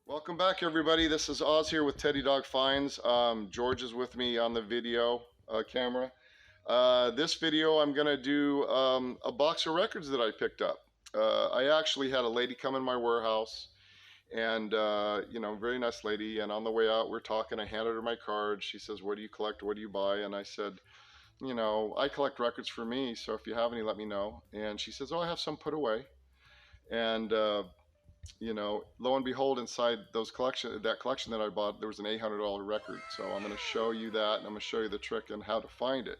Welcome back, everybody. This is Oz here with Teddy Dog Finds. George is with me on the video camera. This video, I'm going to do a box of records that I picked up. I actually had a lady come in my warehouse, and very nice lady. And on the way out, we're talking. I handed her my card. She says, "What do you collect? What do you buy?" And I said, I collect records for me. So if you have any, let me know. And she says, "Oh, I have some put away." And lo and behold, inside that collection that I bought, there was an $800 record. So I'm going to show you that, and I'm going to show you the trick and how to find it.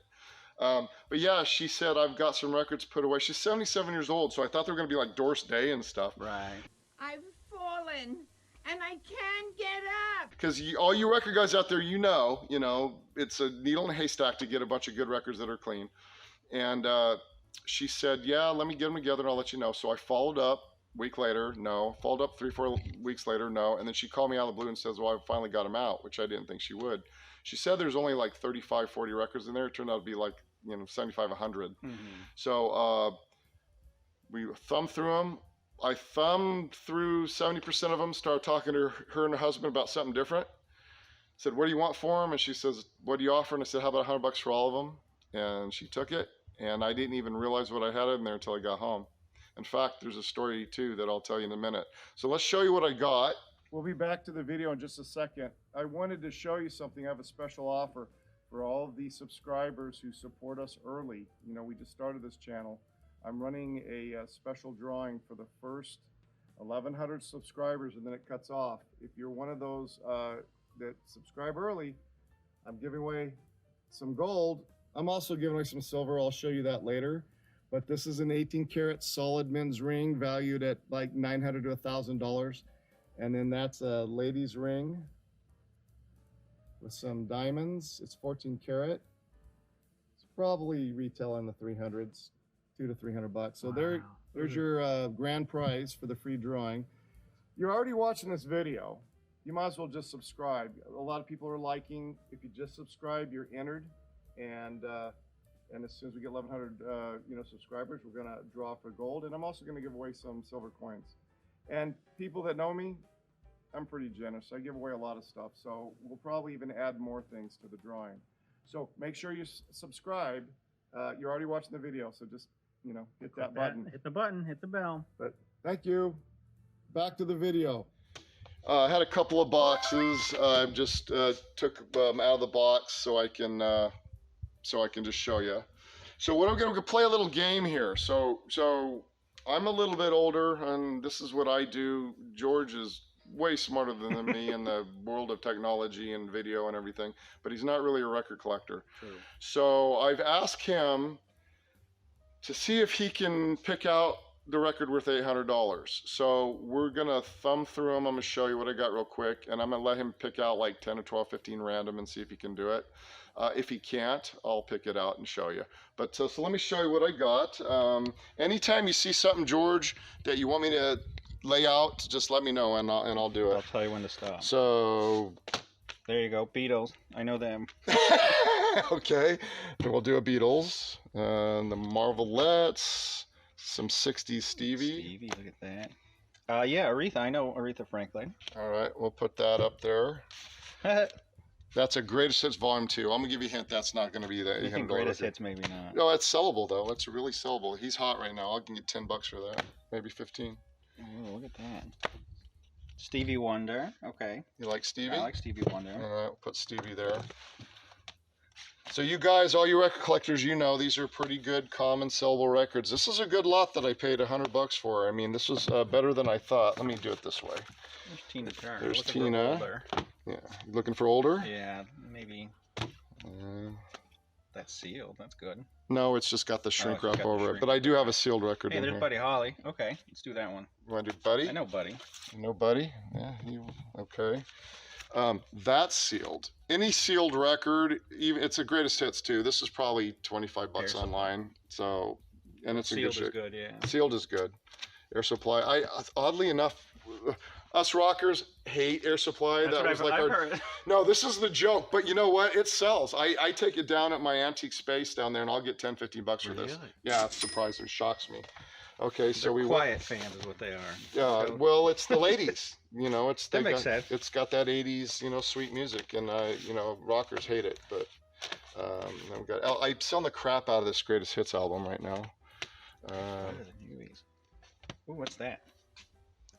But yeah, she said, "I've got some records put away." She's 77 years old, so I thought they were going to be like Doris Day and stuff. Right. I've fallen, and I can't get up. Because all you record guys out there, it's a needle in a haystack to get a bunch of good records that are clean. And she said, "Yeah, let me get them together and I'll let you know." So I followed up. Week later, no. Followed up 3-4 weeks later, no. And then she called me out of the blue and says, "Well, I finally got them out," which I didn't think she would. She said there's only like 35, 40 records in there. It turned out to be like 75, 100. Mm-hmm. So we thumbed through them. I thumbed through 70% of them. Started talking to her and her husband about something different. Said, "What do you want for them?" And she says, "What do you offer?" And I said, "How about $100 for all of them?" And she took it. And I didn't even realize what I had in there until I got home. In fact, there's a story too that I'll tell you in a minute. So let's show you what I got. We'll be back to the video in just a second. I wanted to show you something. I have a special offer for all of the subscribers who support us early. We just started this channel. I'm running a special drawing for the first 1,100 subscribers, and then it cuts off. If you're one of those that subscribe early, I'm giving away some gold. I'm also giving away some silver. I'll show you that later. But this is an 18-karat solid men's ring valued at like $900 to $1,000. And then that's a lady's ring with some diamonds. It's 14 karat. It's probably retail in the 300s, $200 to $300. So wow. There's your grand prize for the free drawing. You're already watching this video. You might as well just subscribe. A lot of people are liking. If you just subscribe, you're entered. And as soon as we get 1,100 subscribers, we're going to draw for gold. And I'm also going to give away some silver coins. And people that know me, I'm pretty generous. I give away a lot of stuff. So we'll probably even add more things to the drawing. So make sure you subscribe. You're already watching the video, so just hit that button. Hit the button, hit the bell. But thank you. Back to the video. I had a couple of boxes. I just took them out of the box so I can just show you. So what I'm going to play a little game here. So I'm a little bit older, and this is what I do. George is way smarter than me in the world of technology and video and everything, but he's not really a record collector. True. So I've asked him to see if he can pick out the record worth $800. So we're gonna thumb through them. I'm gonna show you what I got real quick, and I'm gonna let him pick out like 10 or 12, 15 random and see if he can do it. If he can't, I'll pick it out and show you. But so let me show you what I got. Anytime you see something, George, that you want me to lay out, just let me know and I'll do it. I'll tell you when to stop. So there you go, Beatles. I know them. Okay, and we'll do a Beatles and the Marvelettes. Some 60s Stevie. Stevie, look at that. Yeah, Aretha. I know Aretha Franklin. All right, we'll put that up there. That's a Greatest Hits Volume 2. I'm going to give you a hint. That's not going to be the $800 Greatest Hits, maybe not. No, it's sellable, though. It's really sellable. He's hot right now. I can get $10 for that. Maybe 15. Oh, look at that. Stevie Wonder. Okay. You like Stevie? I like Stevie Wonder. All right, we'll put Stevie there. So you guys, all you record collectors, these are pretty good, common, sellable records. This is a good lot that I paid $100 for. I mean, this was better than I thought. Let me do it this way. There's Tina Turner. There's Tina. Yeah, you looking for older? Yeah, maybe. That's sealed. That's good. No, it's just got the shrink wrap over it. But I do have a sealed record in here. Hey, there's Buddy Holly. Okay, let's do that one. You want to do Buddy? I know Buddy. You know Buddy? Yeah, okay. That's sealed. Any sealed record, even it's a Greatest Hits too. This is probably $25 online. So, and it's in good shape. Sealed is good, yeah. Sealed is good. Air Supply. Oddly enough, us rockers hate Air Supply. That's that was like I've heard. No, this is the joke. But you know what? It sells. I take it down at my antique space down there, and I'll get $10, $15 for this. Yeah, it's surprising. Shocks me. Okay, so They're we quiet fans is what they are. Yeah, So- well, it's the ladies. You know, it's That makes sense. It's got that '80s, you know, sweet music, and you know, rockers hate it. But then we got. I'm selling the crap out of this greatest hits album right now. What are the newbies? Ooh, what's that?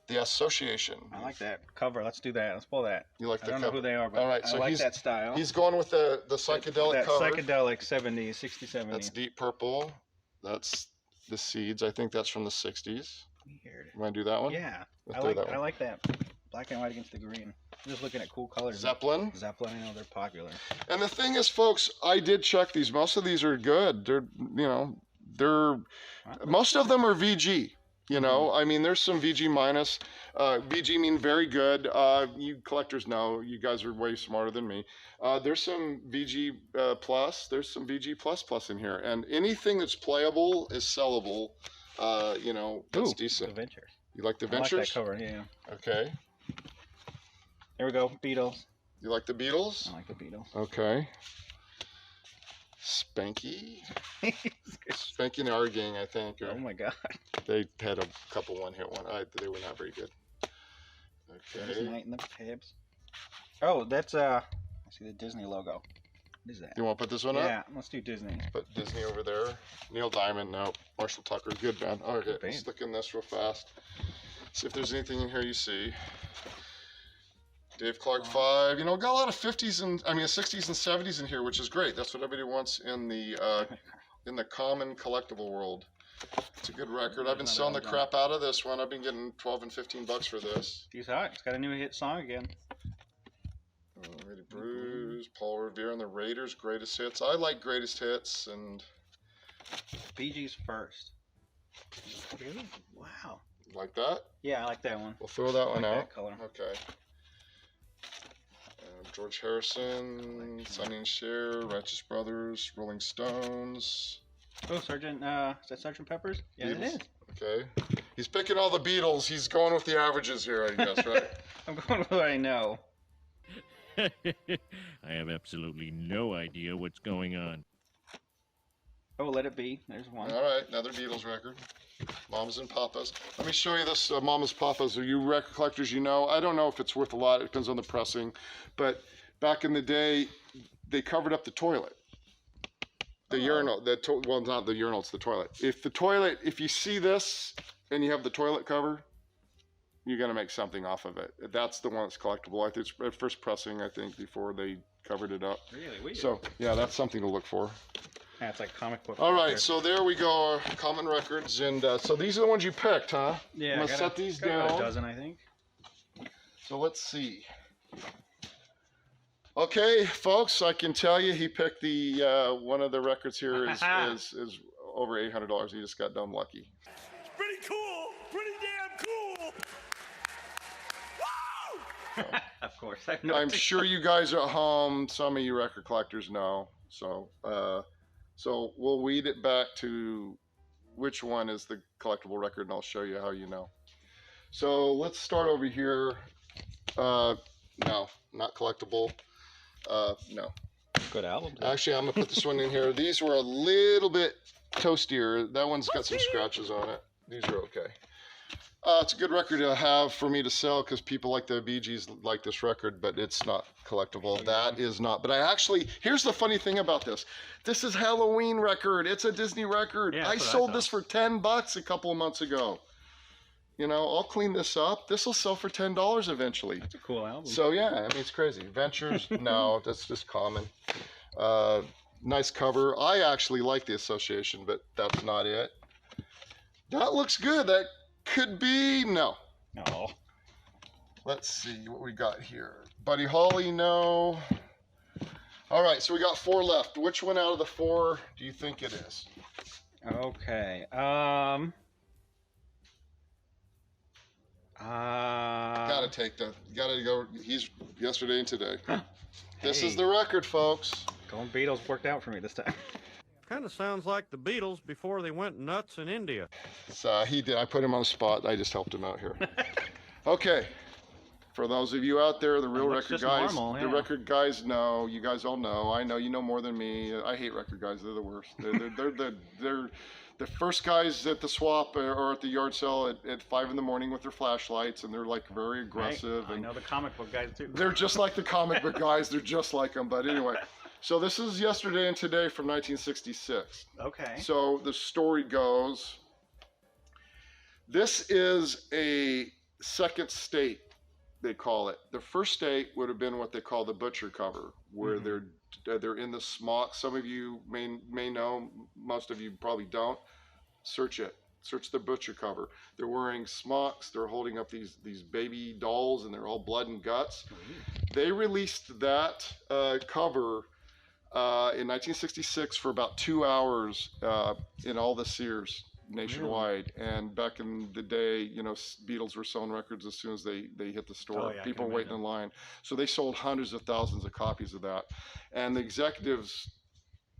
The Association. I like that cover. Let's do that. Let's pull that. You like I the don't cover? know who they are, but All right, I so like that style. He's going with the psychedelic that cover. psychedelic 70s, 60s, 70s. That's deep purple. That's the Seeds. I think that's from the '60s. Weird. You want to do that one? Yeah, Let's do that one. I like that black and white against the green. I'm just looking at cool colors. Zeppelin. Zeppelin, I know they're popular. And the thing is, folks, I did check these. Most of these are good. They're, you know, most of them are VG. You know, I mean, there's some VG minus. VG mean very good. You collectors know. You guys are way smarter than me. There's some VG plus. There's some VG plus in here, and anything that's playable is sellable. You know, that's decent. The Ventures. You like the I like Ventures? that cover. Yeah. Okay. There we go. Beatles. You like the Beatles? I like the Beatles. Okay. Spanky. Spanky and our gang, I think. Oh my God. They had a couple one-hit one. They were not very good. This Okay. Night in the Pibs. Oh, that's I see the Disney logo. What is that? You want to put this one up? Yeah, let's do Disney. Put Disney over there. Neil Diamond, no. Marshall Tucker, good band. Okay, Good band. let's look in this real fast. See if there's anything in here you see. Dave Clark 5. You know, got a lot of 50s and 60s and 70s in here, which is great. That's what everybody wants in the common collectible world. It's a good record. I've been selling the crap out of this one. I've been getting 12 and 15 bucks for this. He's hot. It's got a new hit song again. Alrighty, Bruce, Paul Revere and the Raiders, greatest hits. I like greatest hits, and Bee Gees first. Really? Wow. like that. Yeah, I like that one. We'll throw that one I like out. that color. Okay. George Harrison, Sonny and Cher, Righteous Brothers, Rolling Stones. Oh, Sergeant. Is that Sergeant Pepper's? Yeah, it Beatles. is. Okay. He's picking all the Beatles. He's going with the averages here, I guess, right? I'm going with what I know. I have absolutely no idea what's going on. Oh, Let It Be. There's one. All right, another Beatles record. Mamas and Papas. Let me show you this Mamas Papas. Are you record collectors? You know, I don't know if it's worth a lot. It depends on the pressing. But back in the day, they covered up the toilet. The urinal. Well, not the urinal, it's the toilet. If you see this and you have the toilet cover, you're going to make something off of it. That's the one that's collectible. I think it's at first pressing, I think, before they covered it up. Really weird. So, yeah, that's something to look for. Yeah, it's like comic book. All right, so there we go, our common records, and so these are the ones you picked, huh? Yeah, I'm gonna set these down. A dozen, I think. So let's see. Okay, folks, I can tell you he picked the one of the records here is over $800. He just got dumb lucky. Pretty cool, pretty damn cool. Woo! Of course. I'm sure you guys at home, some of you record collectors know. So, so we'll weed it back to which one is the collectible record, and I'll show you how you know. So let's start over here. No, not collectible. No. Good album. Actually, I'm gonna put this one in here. These were a little bit toastier. That one's got some scratches on it. These are okay. It's a good record to have for me to sell because people like the Bee Gees like this record, but it's not collectible. That is not. But I actually, here's the funny thing about this. This is Halloween record. It's a Disney record. Yeah, I that's what I sold thought. this for $10 a couple of months ago. You know, I'll clean this up. This will sell for $10 eventually. It's a cool album. So yeah, I mean, it's crazy. Ventures, no, that's just common. Nice cover. I actually like the Association, but that's not it. That looks good. That could be, no. No. Let's see what we got here. Buddy Holly, no. All right, so we got 4 left. Which one out of the 4 do you think it is? Okay. Gotta go. He's yesterday and today. This is Hey. the record, folks. Going Beatles worked out for me this time. Kind of sounds like the Beatles before they went nuts in India. So he did. I put him on the spot. I just helped him out here. Okay. For those of you out there, the real looks record just guys, normal, the yeah. record guys know. You guys all know. I know you know more than me. I hate record guys. They're the worst. The first guys at the swap or at the yard sale at 5 in the morning with their flashlights, and they're like very aggressive. I and know the comic book guys too. They're just like the comic book guys. They're just like them. But anyway, so this is yesterday and today from 1966. Okay. So the story goes, this is a second state, they call it. The first state would have been what they call the butcher cover, where they're in the smock. Some of you may know, most of you probably don't. Search it. Search the butcher cover. They're wearing smocks. They're holding up these baby dolls, and they're all blood and guts. They released that cover in 1966 for about 2 hours in all the Sears nationwide. Really? And back in the day, you know, Beatles were selling records as soon as they hit the store. Oh, yeah, people were waiting in line. So they sold hundreds of thousands of copies of that. And the executives,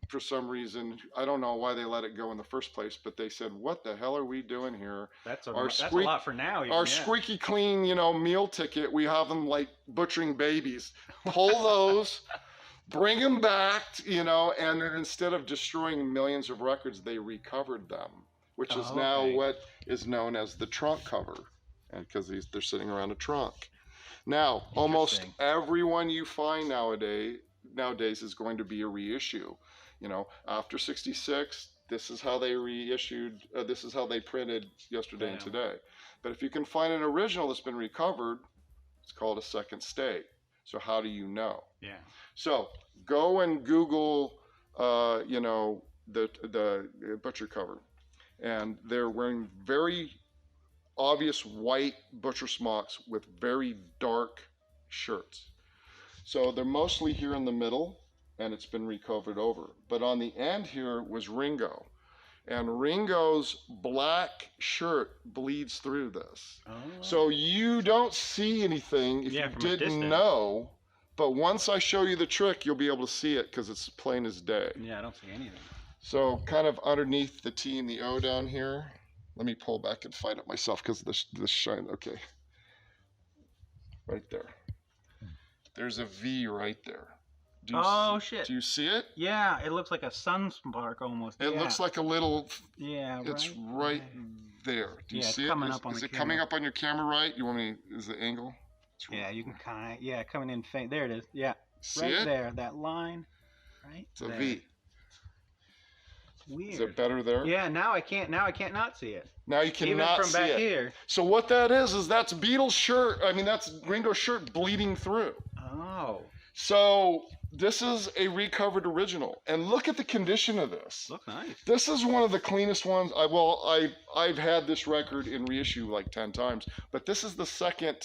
for some reason, I don't know why they let it go in the first place, but they said, what the hell are we doing here? That's a lot for now. Even, our squeaky clean, you know, meal ticket, we have them like butchering babies. Pull those, bring them back, you know, and then instead of destroying millions of records, they recovered them, which is now what is known as the trunk cover, and because they're sitting around a trunk. Now, almost everyone you find nowadays is going to be a reissue. You know, after 66, this is how they reissued, this is how they printed yesterday and today. But if you can find an original that's been recovered, it's called a second state. So how do you know? Yeah. So go and Google, you know, the butcher cover. And they're wearing very obvious white butcher smocks with very dark shirts. So they're mostly here in the middle, and it's been recovered over. But on the end here was Ringo. And Ringo's black shirt bleeds through this. Oh. So you don't see anything if you didn't know. But once I show you the trick, you'll be able to see it because it's plain as day. Yeah, I don't see anything. So kind of underneath the T and the O down here. Let me pull back and find it myself because the shine. Okay. Right there. There's a V right there. Shit. Do you see it? Yeah, it looks like a sun spark almost. It looks like a little. Yeah, it's right there. Do you see it? Is it coming up on your camera right? You want me? Is the angle? Yeah, you can kind of. Coming in faint. There it is. Yeah. See right it? There, that line. Right. It's a V. Weird. Is it better there? Yeah. Now I can't not see it. Now you cannot see it. Even from back here. So what that is that's Beatles' shirt. I mean, that's Ringo's shirt bleeding through. Oh. So this is a recovered original, and look at the condition of this. Looks nice. This is one of the cleanest ones. I've had this record in reissue like 10 times, but this is the second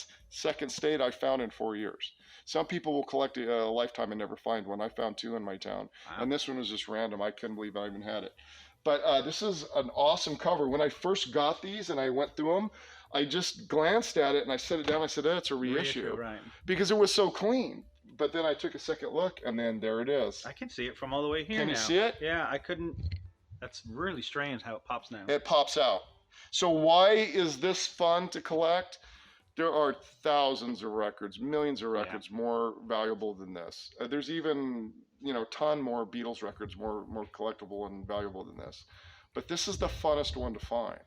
state I found in 4 years. Some people will collect a lifetime and never find one. I found 2 in my town, and this one was just random. I couldn't believe I even had it. But this is an awesome cover. When I first got these and I went through them, I just glanced at it and I set it down. I said, it's a reissue, right? Because it was so clean. But then I took a second look, and then there it is. I can see it from all the way here. Can you see it? Yeah, I couldn't. That's really strange how it pops now. It pops out. So why is this fun to collect? There are thousands of records, millions of records more valuable than this. There's even, you know, ton more Beatles records more collectible and valuable than this. But this is the funnest one to find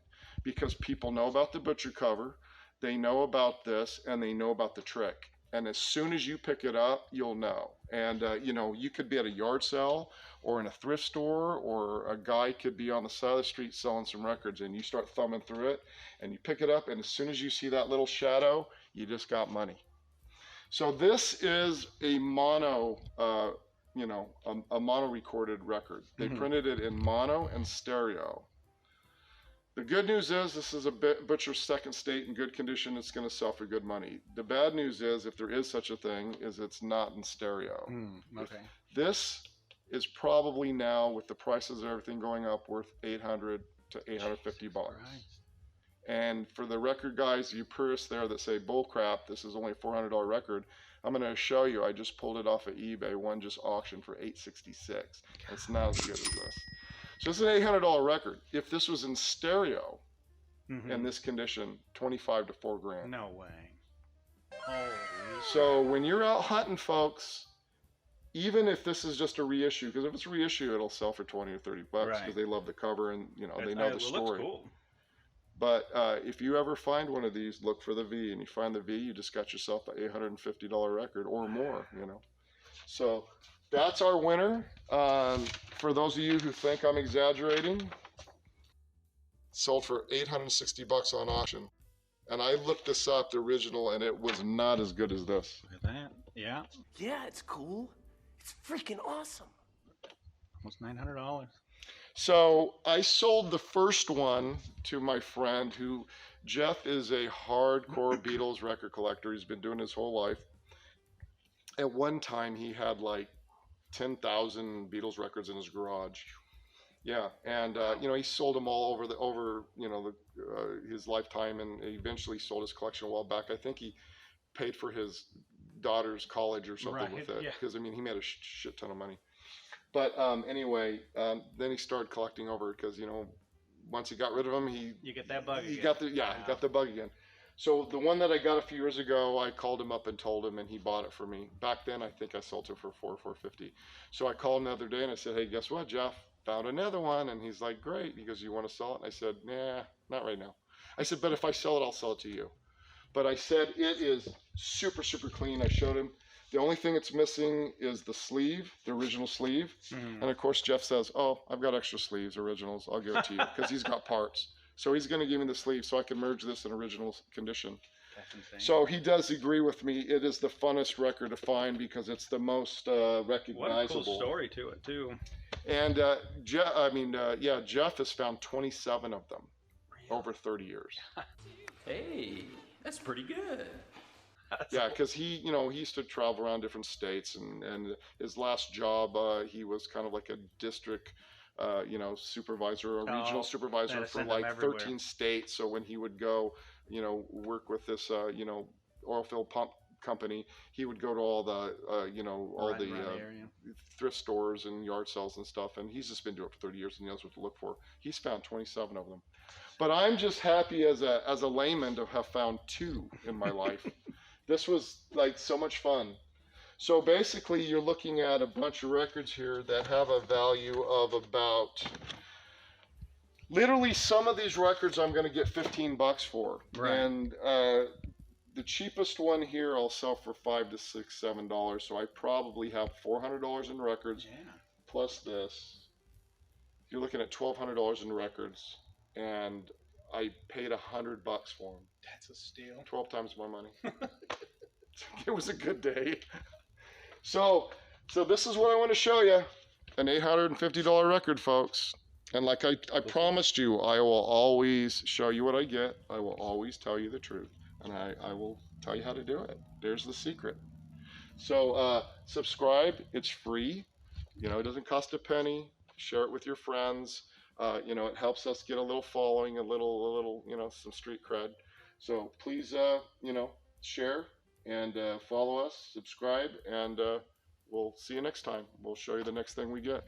because people know about the butcher cover, they know about this, and they know about the trick. And as soon as you pick it up, you'll know. And, you know, you could be at a yard sale or in a thrift store, or a guy could be on the side of the street selling some records, and you start thumbing through it and you pick it up, and as soon as you see that little shadow, you just got money. So this is a mono, you know, a mono recorded record. They printed it in mono and stereo. The good news is this is a butcher's second state in good condition. It's going to sell for good money. The bad news is, if there is such a thing, is it's not in stereo. Okay. This is probably now, with the prices of everything going up, worth $800 to $850. Right. And for the record guys, you purists there that say, bull crap, this is only a $400 record, I'm going to show you, I just pulled it off of eBay. One just auctioned for $866. It's not as good as this. So this is an $800 record. If this was in stereo, in this condition, 25 to 4 grand. No way. Holy so when you're out hunting, folks, even if this is just a reissue, because if it's a reissue, it'll sell for 20 or 30 bucks Right. because they love the cover and they know the It story. looks cool. But if you ever find one of these, look for the V, and you find the V, you just got yourself an $850 record or more. So that's our winner. For those of you who think I'm exaggerating, sold for $860 on auction. And I looked this up, the original, and it was not as good as this. Look at that. Yeah. Yeah, it's cool. It's freaking awesome. Almost $900. So I sold the first one to my friend who, Jeff is a hardcore Beatles record collector. He's been doing his whole life. At one time, he had like 10,000 Beatles records in his garage. Yeah, and he sold them all over his lifetime, and eventually sold his collection a while back. I think he paid for his daughter's college or something Right, with it, yeah. because he made a shit ton of money. But anyway, then he started collecting over, because once he got rid of them, You get that bug he again. got he got the bug again. So the one that I got a few years ago, I called him up and told him, and he bought it for me. Back then, I think I sold it for $450. So I called him the other day and I said, "Hey, guess what, Jeff? Found another one." And he's like, "Great." He goes, "You want to sell it?" And I said, "Nah, not right now." I said, "But if I sell it, I'll sell it to you." But I said it is super, super clean. I showed him. The only thing it's missing is the sleeve, the original sleeve. Mhm. And of course, Jeff says, "Oh, I've got extra sleeves, originals. I'll give it to you," because he's got parts. So he's going to give me the sleeve so I can merge this in original condition. That's insane. So he does agree with me. It is the funnest record to find because it's the most what a recognizable. cool story to it too. And Jeff has found 27 of them over 30 years. Hey, that's pretty good. Yeah, because he used to travel around different states, and his last job, he was kind of like a district, supervisor, a regional supervisor kinda for send him like everywhere. 13 states. So when he would go, work with this, oil field pump company, he would go to all the, all Right the around the area. thrift stores and yard sales and stuff. And he's just been doing it for 30 years and he knows what to look for. He's found 27 of them. But I'm just happy as a layman to have found 2 in my life. This was like so much fun. So basically, you're looking at a bunch of records here that have a value of about, literally some of these records I'm going to get $15 for. Right. And the cheapest one here I'll sell for $5 to $6, $7. So I probably have $400 in records Yeah. plus this. You're looking at $1,200 in records, and I paid $100 for them. That's a steal. 12 times my money. It was a good day. So this is what I want to show you. An $850 record, folks. And like I promised you, I will always show you what I get. I will always tell you the truth. And I will tell you how to do it. There's the secret. So subscribe. It's free. It doesn't cost a penny. Share it with your friends. It helps us get a little following, a little, some street cred. So please, share and follow us, subscribe, and we'll see you next time. We'll show you the next thing we get.